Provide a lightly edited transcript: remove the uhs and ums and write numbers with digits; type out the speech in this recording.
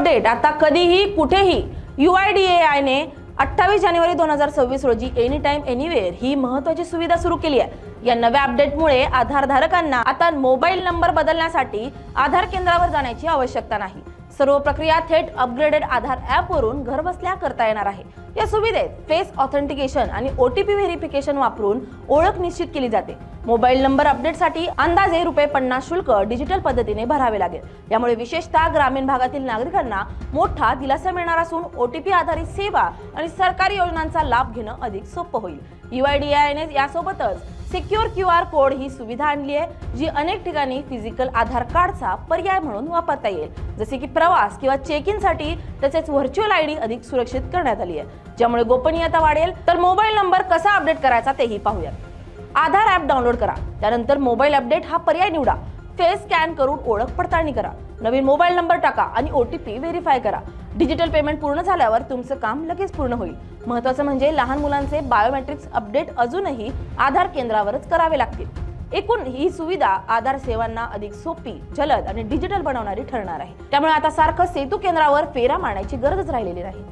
Update आता कधीही कुठेही UIDAI ने 28 जानेवारी 2026 रोजी एनी टाइम एनीवेअर ही महत्त्वाची सुविधा सुरू केली आहे। या नव्या अपडेटमुळे आधार धारकांना आता मोबाईल नंबर बदलण्यासाठी आधार केंद्रावर जाण्याची आवश्यकता नाही। सर्व प्रक्रिया थेट अपग्रेडेड आधार ॲप वरून घरबसल्या करता येणार आहे। या सुविधेत फेस ऑथेंटिकेशन आणि OTP व्हेरिफिकेशन वापरून ओळख निश्चित केली जाते। मोबाईल नंबर अपडेटसाठी अंदाजे ₹50 शुल्क डिजिटल पद्धतीने भरावे लागेल। यामुळे विशेषतः ग्रामीण भागातील नागरिकांना मोठा दिलासा मिळणार असून OTP आधारित सेवा आणि सरकारी योजनांचा लाभ घेणं अधिक सोपं होईल। UIDAI ने यासोबतच सिक्युअर QR कोड ही सुविधा आणली आहे, जी अनेक ठिकाणी फिजिकल आधार कार्डचा पर्याय म्हणून वापरता येईल, जसे की प्रवास किंवा चेक इन साठी। तसेच व्हर्च्युअल ID अधिक सुरक्षित करण्यात आली आहे, ज्यामुळे गोपनीयता वाढेल। तर मोबाईल नंबर कसा अपडेट करायचा तेही पाहूया। आधार ॲप डाउनलोड करा, त्यानंतर मोबाईल अपडेट हा पर्याय निवडा। फेस स्कॅन करून ओळख पडताळणी करा, नवीन मोबाईल नंबर टाका आणि OTP व्हेरीफाय करा। डिजिटल पेमेंट पूर्ण झाल्यावर तुमचं काम लगेच पूर्ण होईल। महत्त्वाचं म्हणजे लहान मुलांचे बायोमेट्रिक्स अपडेट अजूनही आधार केंद्रावरच करावे लागतील। एकूण ही सुविधा आधार सेवांना अधिक सोपी, जलद आणि डिजिटल बनवणारी ठरणार आहे। त्यामुळे आता सारखं सेतू केंद्रावर फेरा मारण्याची गरजच राहिलेली नाही।